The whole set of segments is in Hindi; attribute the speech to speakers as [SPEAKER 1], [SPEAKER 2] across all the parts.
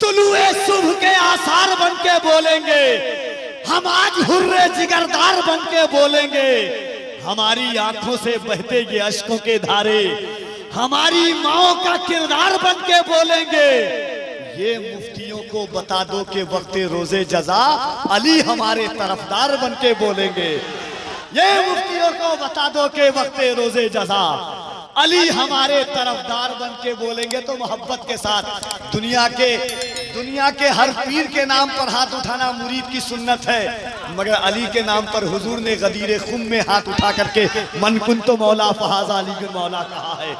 [SPEAKER 1] तुलुए सुबह के आसार बन के बोलेंगे, हम आज हुर्रे जिगरदार बन के बोलेंगे। हमारी आंखों से बहते ये अश्कों के धारे हमारी माओ का किरदार बन के बोलेंगे। ये मुफ्तियों को बता दो कि वक्ते रोजे जजा अली हमारे तरफदार बन के बोलेंगे। ये मुफ्तियों को बता दो कि वक्ते रोजे जजा अली हमारे तरफदार बन के बोलेंगे। तो मोहब्बत के साथ दुनिया के हर पीर के नाम पर हाथ उठाना मुरीद की सुन्नत है, मगर अली के नाम पर हुजूर ने गदीरे खुम में हाथ उठा करके मन कुन तो मौला फहाजा अली के मौला कहा है।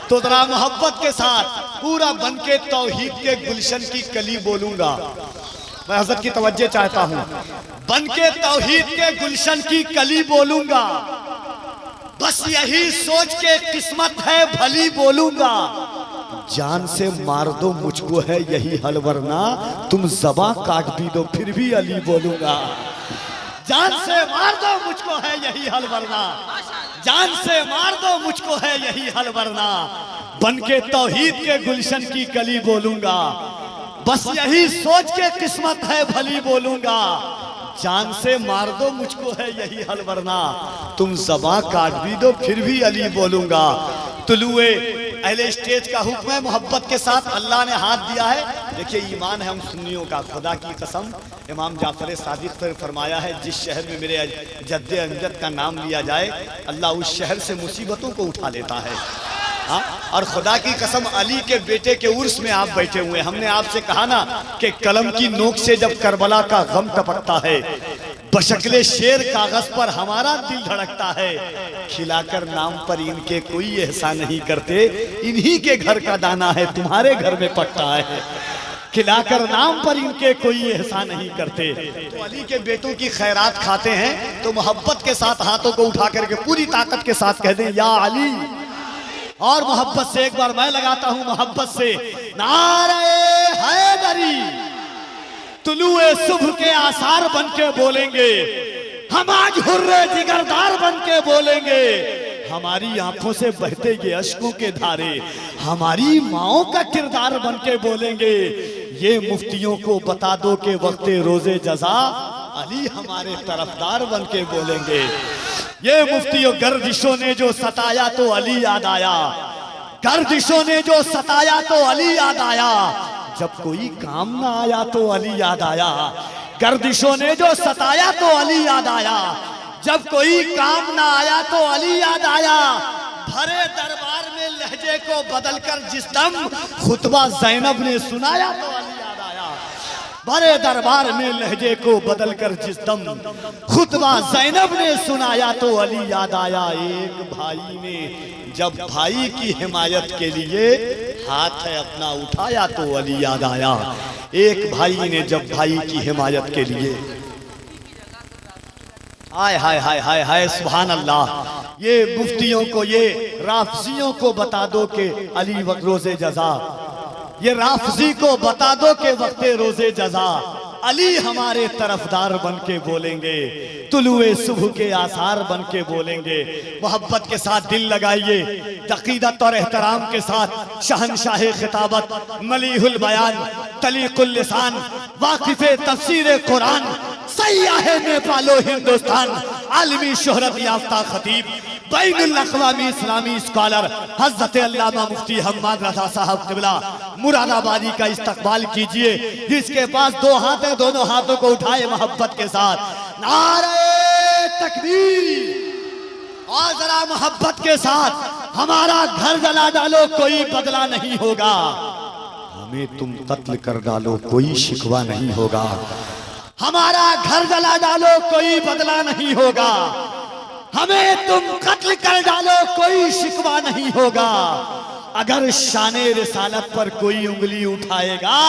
[SPEAKER 1] तो जरा मोहब्बत के साथ पूरा बन के तौहीद के गुलशन की कली बोलूंगा। मैं हज़रत की तवज्जो चाहता हूँ। बन के तौहीद के गुलशन की कली बोलूंगा, बस यही सोच के किस्मत है भली बोलूंगा। जान से मार दो मुझको है यही हल, वरना तुम ज़बां काट भी दो फिर भी अली बोलूंगा। जान से मार दो मुझको है यही हल, वरना जान से मार दो मुझको है यही हल, वरना बन के तौहीद के गुलशन की कली बोलूंगा। बस यही सोच के किस्मत है भली बोलूंगा। जान से मार दो मुझको है यही हल, वरना तुम ज़बां काट भी दो फिर भी अली बोलूंगा। तुलुए अहले स्टेज का हुक्म है, मोहब्बत के साथ अल्लाह ने हाथ दिया है। देखिए ईमान है हम सुन्नियों का, खुदा की कसम इमाम जाफर सादिक पर फरमाया है, जिस शहर में मेरे जद्दे अमजद का नाम लिया जाए अल्लाह उस शहर से मुसीबतों को उठा लेता है। हाँ, और खुदा की कसम अली के बेटे के उर्स में आप बैठे हुए, हमने आपसे कहा ना कि कलम की नोक से जब करबला का गम टपकता है, बशक्ले शेर कागज पर हमारा दिल धड़कता है। खिलाकर नाम पर इनके कोई एहसान नहीं करते, इन्हीं के घर का दाना है तुम्हारे घर में पकता है। खिलाकर नाम पर इनके कोई एहसान नहीं करते। तो अली के बेटों की खैरात खाते हैं तो मोहब्बत के साथ हाथों को उठा करके पूरी ताकत के साथ कह दें या अली। और मोहब्बत से एक बार मैं लगाता हूं, मोहब्बत से नारे हैदरी। तुलुए सुबह के आसार बन के बोलेंगे, हम आज हुर्रे जिगरदार बन के बोलेंगे। हमारी आंखों से बहते ये अश्कों के धारे हमारी माओ का किरदार बन के बोलेंगे। ये मुफ्तियों को बता दो कि वक्ते रोजे जजा अली हमारे तरफदार बन के बोलेंगे। ये मुफ्तियों गर्दिशों ने जो सताया तो अली याद आया, गर्दिशों ने जो सताया तो अली याद आया। जब कोई काम ना आया तो अली याद आया, गर्दिशों ने जो सताया तो अली याद आया। जब कोई काम ना आया तो अली याद आया। भरे दरबार में लहजे को बदलकर जिस दम खुतबा ज़ैनब ने सुनाया तो अली याद आया। भरे दरबार में लहजे को बदलकर जिस दम खुतबा ज़ैनब ने सुनाया तो अली याद आया। एक भाई ने जब भाई की हिमायत के लिए हाथ है अपना उठाया तो अली याद आया। एक भाई ने जब भाई की हिमायत के लिए, हाय हाय हाय हाय हाय सुभान अल्लाह। ये मुफ्तियों को, ये राफजियों को बता दो कि अली वक्त रोजे जजा, ये राफजी को बता दो कि वक्ते रोजे जजा अली हमारे तरफदार बन के बोलेंगे। तुलुए सुबह के आसार बन के बोलेंगे। मोहब्बत के साथ दिल लगाइए, तक़ीदत और एहतराम के साथ शहनशाह खिताबत, मलीहुल बयान, तलीकुल लिसान, वाकिफ़े तफसीर कुरान, सय्याह नेपालो हिंदुस्तान, आलमी शोहरत याफ्ता खतीब, बैनुल अक़वामी इस्लामी स्कॉलर हज़रत अल्लामा मुफ्ती हम्माद रज़ा साहब क़िबला मुरादाबादी का इस्तक़बाल कीजिए। जिसके पास दो हाथ है दोनों हाथों को उठाए मोहब्बत के साथ नारे तकबीर। और जरा मोहब्बत के साथ हमारा घर जला डालो कोई बदला नहीं होगा, हमें तुम कत्ल कर डालो कोई शिकवा नहीं होगा। हमारा घर जला डालो कोई बदला नहीं होगा, हमें तुम कत्ल कर डालो कोई शिकवा नहीं होगा। अगर शाने रिसालत पर कोई उंगली उठाएगा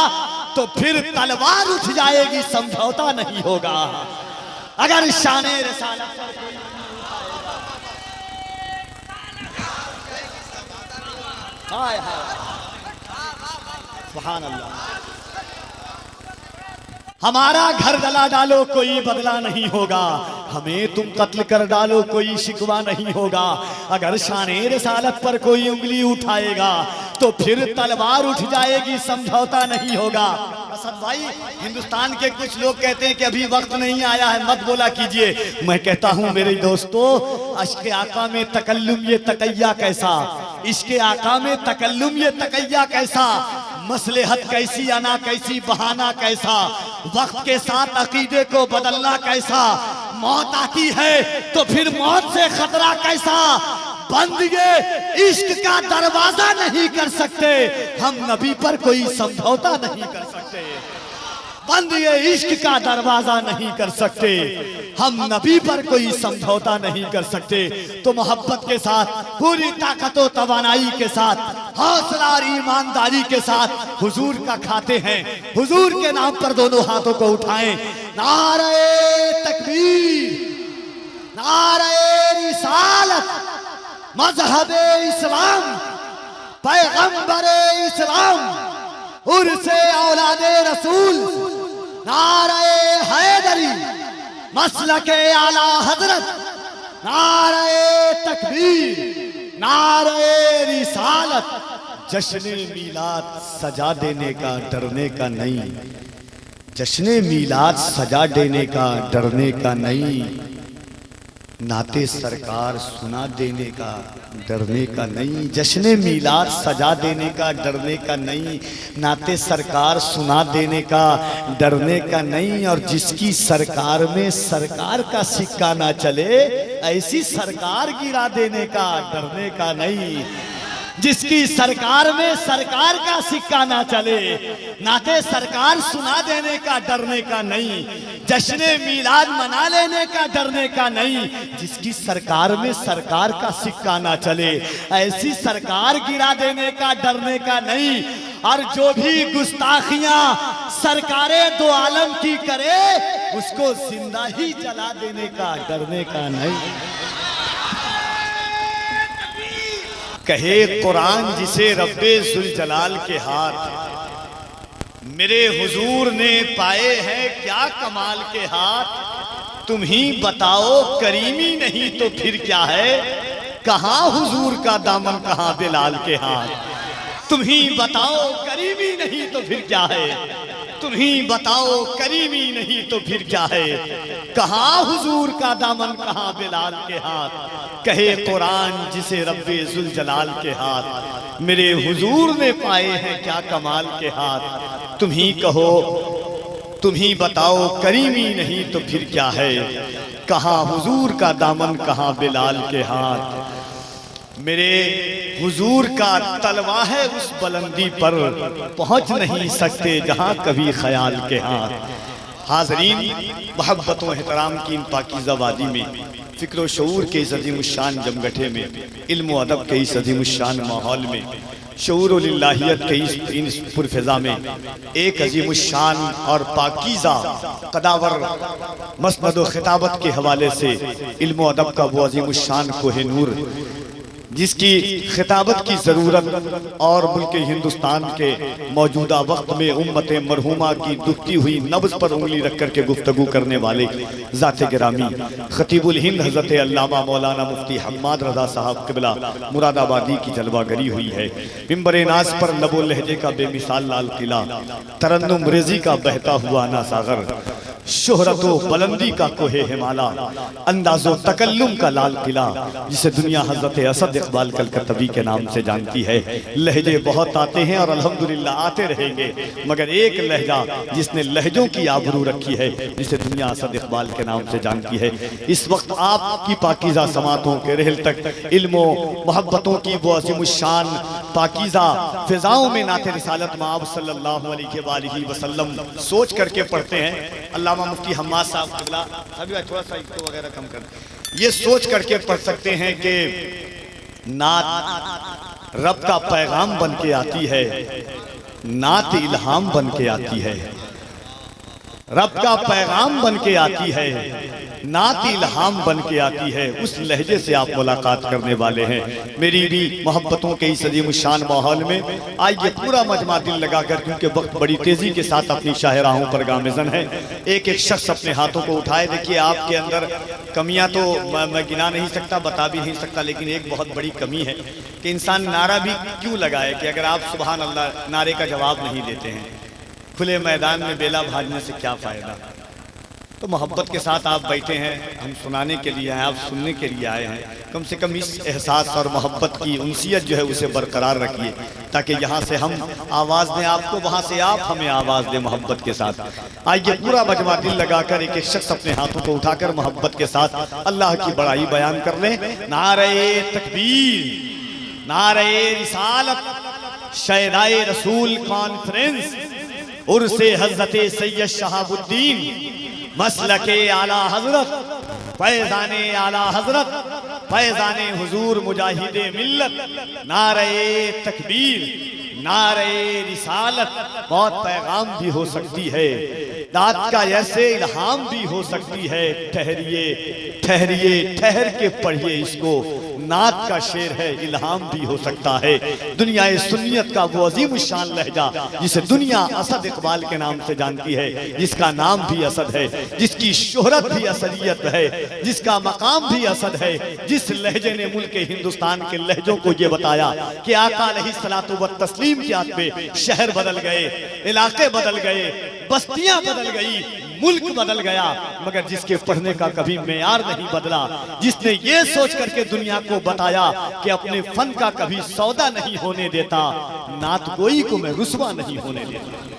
[SPEAKER 1] तो फिर तलवार उठ जाएगी, समझौता नहीं होगा। अगर शाने रिसालत पर कोई हाय हाय सुभान अल्लाह। हमारा घर जला डालो कोई बदला नहीं होगा, हमें तुम कत्ल कर डालो कोई शिकवा नहीं होगा। अगर शाने रिसालत पर कोई उंगली उठाएगा तो फिर तलवार उठ जाएगी, समझौता नहीं होगा। असद भाई, हिंदुस्तान के कुछ लोग कहते हैं कि अभी वक्त नहीं आया है, मत बोला कीजिए। मैं कहता हूं मेरे दोस्तों, इश्क़ आका में तकल्लुम ये तकैया कैसा, इश्क़ आका में तकल्लुम ये तकैया कैसा, मसलहत कैसी अना कैसी बहाना कैसा, वक्त के साथ अकीदे को बदलना कैसा, मौत आती है तो फिर मौत से खतरा कैसा, बंद ये इश्क का दरवाजा नहीं कर सकते, हम नबी पर कोई समझौता नहीं कर सकते। बंद ये इश्क का दरवाजा नहीं कर सकते, हम नबी पर कोई समझौता नहीं कर सकते। तो मोहब्बत के साथ, पूरी ताकत और तवानाई के साथ, हौसला और ईमानदारी के साथ हुजूर का खाते हैं। हुजूर के नाम पर दोनों हाथों को उठाएं। नारे तकबीर, नारे रिसालत, मजहबे इस्लाम, पैगंबरे इस्लाम, उर्से औलादे रसूल, नारे हैदरी, मसलके आला हजरत, नारे तकबीर, नारे रिसालत। जश्न मीलाद सजा देने का डरने का नहीं, जश्न मीलाद सजा देने का डरने का नहीं, नाते सरकार सुना देने का डरने का नहीं। जश्न मीलाद सजा देने का डरने का नहीं, नाते सरकार सुना देने का डरने का नहीं। और जिसकी सरकार में सरकार का सिक्का ना चले, ऐसी सरकार गिरा देने का डरने का नहीं। जिसकी सरकार में सरकार का सिक्का ना चले, नाते सरकार सुना देने का डरने का नहीं, जश्न मीलाद मना लेने का डरने का नहीं। जिसकी सरकार में सरकार का सिक्का ना चले, ऐसी सरकार गिरा देने का डरने का नहीं। और जो भी गुस्ताखियां सरकारे दो आलम की करे, उसको जिंदा ही जला देने का डरने का नहीं। कहे कुरान जिसे रब्बे जुल जलाल के हाथ, मेरे हुजूर ने पाए हैं क्या कमाल के हाथ। तुम ही बताओ करीमी नहीं तो फिर क्या है, कहां हुजूर का दामन कहां बिलाल के हाथ। तुम ही बताओ करीमी नहीं तो फिर क्या है, तुम ही बताओ करीमी नहीं तो फिर क्या है, कहां हुजूर का दामन कहां बिलाल के हाथ। कहे कुरान जिसे रब्बे जुल जलाल के हाथ, मेरे हुजूर ने पाए हैं क्या कमाल के हाथ। तुम ही कहो, तुम ही बताओ करीमी नहीं तो फिर क्या है, कहां हुजूर का दामन कहां बिलाल के हाथ। मेरे हुजूर का तलवा है उस बुलंदी पर, पहुंच नहीं सकते जहां कभी ख्याल के हाथ। हाज़रीन, मोहब्बत व एहतराम की इन पाकीज़ा वादी में, फ़िक्र व शऊर के इस अज़ीमुश्शान जमघटे में, इल्म व अदब के इस अज़ीमुश्शान माहौल में, शऊर व लिल्लाहियत के इस पुरफ़िज़ा में, एक अज़ीमुश्शान और पाकीज़ा कदावर मसनद व खिताबत के हवाले से इल्म व अदब का वो अज़ीमुश्शान कोहे नूर, जिसकी खिताबत की ज़रूरत और मुल्क हिंदुस्तान के मौजूदा वक्त में उम्मत मरहूमा की दुखती हुई नब्ज़ पर उंगली रख कर के गुफ्तगू करने वाले ज़ाते गिरामी खतीबुल हिंद हज़रत अल्लामा मौलाना मुफ्ती हम्माद रज़ा साहब क़िबला मुरादाबादी की जलवागरी हुई है। मिंबर नाज पर लबो लहजे का बेमिसाल लाल किला, तरन्नुम रेज़ी का बहता हुआ ना सागर, शोहरतो बुलंदी का कोहे हिमाला, अंदाज़ो तकल्लुम का लाल किला, जिसे दुनिया हज़रत असद इक़बाल कलकत्तवी के नाम से जानती है। लहजे बहुत आते हैं और अल्हम्दुलिल्लाह आते रहेंगे, मगर एक लहजा जिसने लहजों की आबरू रखी है, जिसे दुनिया असद इक़बाल के नाम से जानती है। इस वक्त आपकी पाकीज़ा समातों के रहल तक इल्मो मोहब्बतों की वो अज़ीमुश्शान पाकीज़ा फ़िज़ाओं में नाते रिसालत माब सल्लल्लाहु अलैहि वसल्लम सोच करके पढ़ते हैं। अल्लामा मुफ्ती हम्माद साहब क़िबला, अभी थोड़ा सा इसको वगैरह कम कर, ये सोच करके पढ़ सकते हैं कि नात रब का पैगाम बन के आती है, नात इल्हाम बन के आती है, रब का पैगाम बन के आती है, नात इल्हाम बन के आती है। उस लहजे से आप मुलाकात करने वाले हैं। मेरी भी मोहब्बतों के इस अज़ीमुश्शान माहौल में आइए पूरा मजमा दिल लगाकर, क्योंकि वक्त बड़ी तेज़ी के साथ अपनी शाहराहों पर गामिज़न है। एक एक शख्स अपने हाथों को उठाए। देखिए आपके अंदर कमियां तो मैं गिना नहीं सकता, बता भी नहीं सकता, लेकिन एक बहुत बड़ी कमी है कि इंसान नारा भी क्यों लगाए कि अगर आप सुबहान अल्लाह नारे का जवाब नहीं देते हैं। खुले मैदान में बेला भाजने से क्या फायदा। तो मोहब्बत के साथ आप बैठे हैं, हम सुनाने के लिए आए, आप सुनने के लिए आए हैं। कम से कम इस एहसास और मोहब्बत की उनसियत जो है उसे बरकरार रखिए, ताकि यहाँ से हम आवाज़ दें आपको, वहाँ से आप हमें आवाज़ दें मोहब्बत के साथ। आइए पूरा मजमा दिल लगाकर एक एक शख्स अपने हाथों को उठाकर मोहब्बत के साथ अल्लाह की बड़ाई बयान कर लें। नारे तकबीर, नारे रिसालत, शहदाए रसूल कॉन्फ्रेंस, उर्से हज़रत सैयद शहाबुद्दीन, मसलके आला हजरत, फैज़ाने आला हजरत, फैज़ाने हुजूर मुजाहिदे मिल्लत, नारे तकबीर, नारे रिसालत। बहुत पैगाम भी हो सकती है, दात का ऐसे इल्हाम भी हो सकती है। ठहरिए ठहरिए ठहर के पढ़िए इसको, नात का शेर है, इल्हाम भी हो सकता है। दुनिया सुन्नियत का वो अजीम शान लहजा जिसे दुनिया असद इकबाल के नाम से जानती है, जिसका नाम भी असद है, जिसकी शोहरत भी असदियत है, जिसका मकाम भी असद है, जिस लहजे ने मुल्क हिंदुस्तान के लहजों को ये बताया कि आका अलैहिस्सलातु व तस्लीम के हाथ पे शहर बदल गए, इलाके बदल गए, बस्तियां बदल गई, मुल्क बदल गया, मगर जिसके पढ़ने का कभी मेयार नहीं बदला, जिसने ये सोच करके दुनिया को बताया कि अपने फन का कभी सौदा नहीं होने देता, नात गोई को मैं रुस्वा नहीं होने देता।